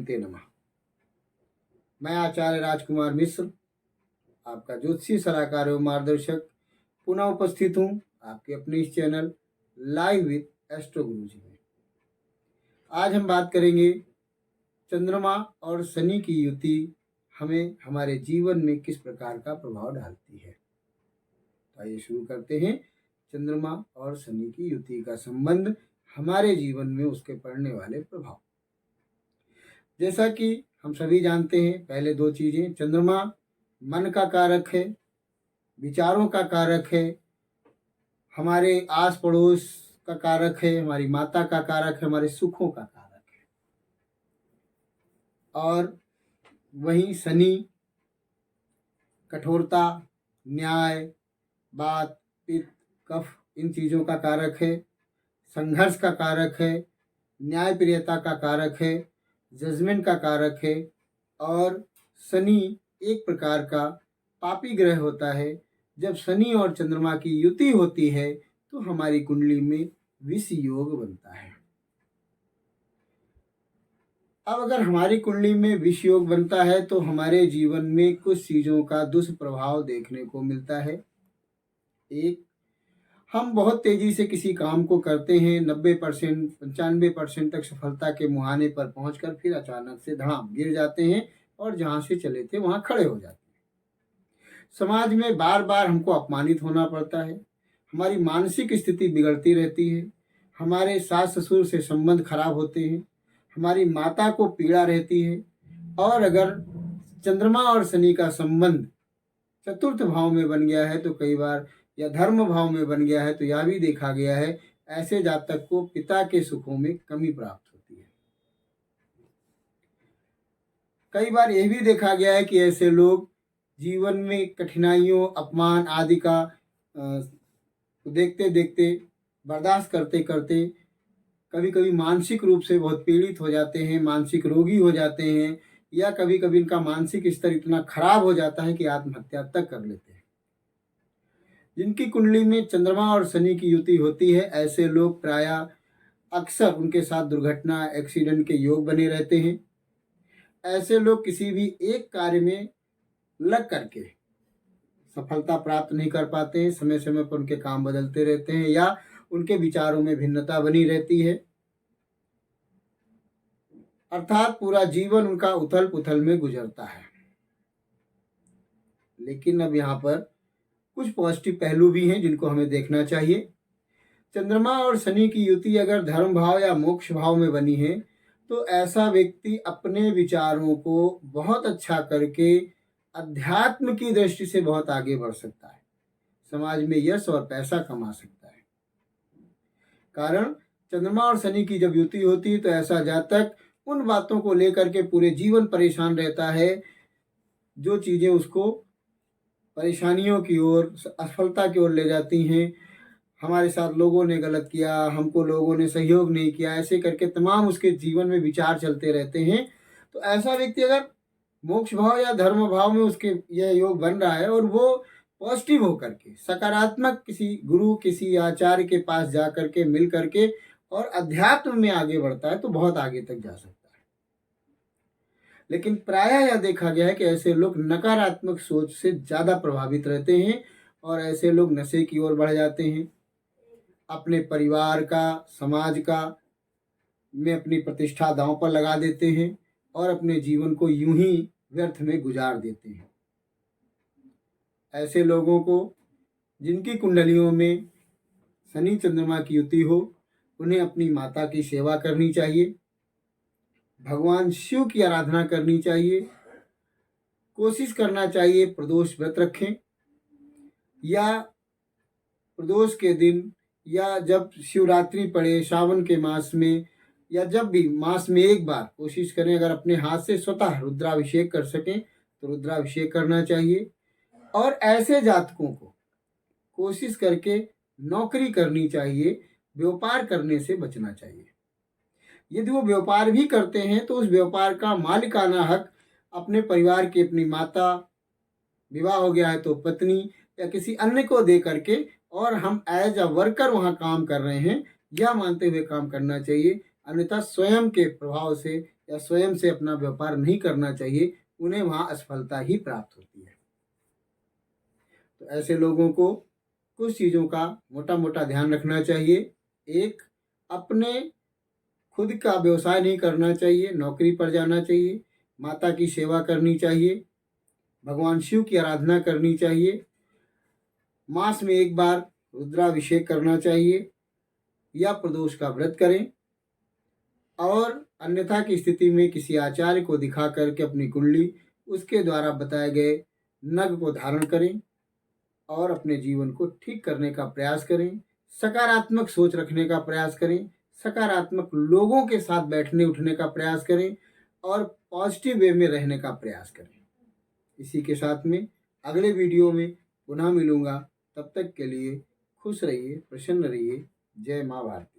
गुरुते नमः। मैं आचार्य राजकुमार मिश्र, आपका ज्योतिषीय सलाहकार एवं मार्गदर्शक, पुनः उपस्थित हूँ आपके अपने इस चैनल लाइव विद एस्ट्रो गुरुजी में। आज हम बात करेंगे चंद्रमा और शनि की युति हमें हमारे जीवन में किस प्रकार का प्रभाव डालती है। तो आइए शुरू करते हैं। चंद्रमा और शनि की युति का संबंध, हमारे जीवन में उसके पड़ने वाले प्रभाव। जैसा कि हम सभी जानते हैं, पहले दो चीजें, चंद्रमा मन का कारक है, विचारों का कारक है, हमारे आस पड़ोस का कारक है, हमारी माता का कारक है, हमारे सुखों का कारक है। और वहीं शनि कठोरता, न्याय, बात, पित्त, कफ, इन चीज़ों का कारक है, संघर्ष का कारक है, न्यायप्रियता का कारक है, जजमेंट का कारक है। और शनि एक प्रकार का पापी ग्रह होता है। जब शनि और चंद्रमा की युति होती है तो हमारी कुंडली में विष योग बनता है। अब अगर हमारी कुंडली में विष योग बनता है तो हमारे जीवन में कुछ चीज़ों का दुष्प्रभाव देखने को मिलता है। एक, हम बहुत तेजी से किसी काम को करते हैं, 90% 95% तक सफलता के मुहाने पर पहुंचकर फिर अचानक से धड़ाम गिर जाते हैं और जहां से चले थे वहां खड़े हो जाते हैं। समाज में बार बार हमको अपमानित होना पड़ता है, हमारी मानसिक स्थिति बिगड़ती रहती है, हमारे सास ससुर से संबंध खराब होते हैं, हमारी माता को पीड़ा रहती है। और अगर चंद्रमा और शनि का संबंध चतुर्थ भाव में बन गया है तो कई बार, या धर्म भाव में बन गया है तो यह भी देखा गया है, ऐसे जातक को पिता के सुखों में कमी प्राप्त होती है। कई बार यह भी देखा गया है कि ऐसे लोग जीवन में कठिनाइयों, अपमान आदि का देखते देखते, बर्दाश्त करते करते कभी कभी मानसिक रूप से बहुत पीड़ित हो जाते हैं, मानसिक रोगी हो जाते हैं, या कभी कभी इनका मानसिक स्तर इतना खराब हो जाता है कि आत्महत्या तक कर लेते हैं। जिनकी कुंडली में चंद्रमा और शनि की युति होती है, ऐसे लोग प्रायः अक्सर उनके साथ दुर्घटना, एक्सीडेंट के योग बने रहते हैं। ऐसे लोग किसी भी एक कार्य में लग करके सफलता प्राप्त नहीं कर पाते हैं, समय समय पर उनके काम बदलते रहते हैं या उनके विचारों में भिन्नता बनी रहती है, अर्थात पूरा जीवन उनका उथल पुथल में गुजरता है। लेकिन अब यहाँ पर कुछ पॉजिटिव पहलू भी हैं जिनको हमें देखना चाहिए। चंद्रमा और शनि की युति अगर धर्म भाव या मोक्ष भाव में बनी है तो ऐसा व्यक्ति अपने विचारों को बहुत अच्छा करके अध्यात्म की दृष्टि से बहुत आगे बढ़ सकता है, समाज में यश और पैसा कमा सकता है। कारण चंद्रमा और शनि की जब युति होती है तो ऐसा जातक उन बातों को लेकर के पूरे जीवन परेशान रहता है जो चीजें उसको परेशानियों की ओर, असफलता की ओर ले जाती हैं। हमारे साथ लोगों ने गलत किया, हमको लोगों ने सहयोग नहीं किया, ऐसे करके तमाम उसके जीवन में विचार चलते रहते हैं। तो ऐसा व्यक्ति अगर मोक्ष भाव या धर्म भाव में उसके यह योग बन रहा है और वो पॉजिटिव होकर के सकारात्मक किसी गुरु, किसी आचार्य के पास जा करके, मिल करके और अध्यात्म में आगे बढ़ता है तो बहुत आगे तक जा सकता है। लेकिन प्रायः यह देखा गया है कि ऐसे लोग नकारात्मक सोच से ज़्यादा प्रभावित रहते हैं और ऐसे लोग नशे की ओर बढ़ जाते हैं, अपने परिवार का, समाज का में अपनी प्रतिष्ठा दांव पर लगा देते हैं और अपने जीवन को यूं ही व्यर्थ में गुजार देते हैं। ऐसे लोगों को जिनकी कुंडलियों में शनि चंद्रमा की युति हो, उन्हें अपनी माता की सेवा करनी चाहिए, भगवान शिव की आराधना करनी चाहिए, कोशिश करना चाहिए प्रदोष व्रत रखें, या प्रदोष के दिन, या जब शिवरात्रि पड़े सावन के मास में, या जब भी मास में एक बार कोशिश करें, अगर अपने हाथ से स्वतः रुद्राभिषेक कर सकें तो रुद्राभिषेक करना चाहिए। और ऐसे जातकों को कोशिश करके नौकरी करनी चाहिए, व्यापार करने से बचना चाहिए। यदि वो व्यापार भी करते हैं तो उस व्यापार का मालिकाना हक अपने परिवार की, अपनी माता, विवाह हो गया है तो पत्नी या किसी अन्य को दे करके, और हम एज अ वर्कर वहाँ काम कर रहे हैं यह मानते हुए काम करना चाहिए। अन्यथा स्वयं के प्रभाव से या स्वयं से अपना व्यापार नहीं करना चाहिए, उन्हें वहाँ असफलता ही प्राप्त होती है। तो ऐसे लोगों को कुछ चीज़ों का मोटा मोटा ध्यान रखना चाहिए। एक, अपने खुद का व्यवसाय नहीं करना चाहिए, नौकरी पर जाना चाहिए, माता की सेवा करनी चाहिए, भगवान शिव की आराधना करनी चाहिए, मास में एक बार रुद्राभिषेक करना चाहिए या प्रदोष का व्रत करें, और अन्यथा की स्थिति में किसी आचार्य को दिखा करके अपनी कुंडली उसके द्वारा बताए गए नग को धारण करें और अपने जीवन को ठीक करने का प्रयास करें। सकारात्मक सोच रखने का प्रयास करें, सकारात्मक लोगों के साथ बैठने उठने का प्रयास करें और पॉजिटिव वे में रहने का प्रयास करें। इसी के साथ में अगले वीडियो में पुनः मिलूंगा। तब तक के लिए खुश रहिए, प्रसन्न रहिए। जय माँ भारती।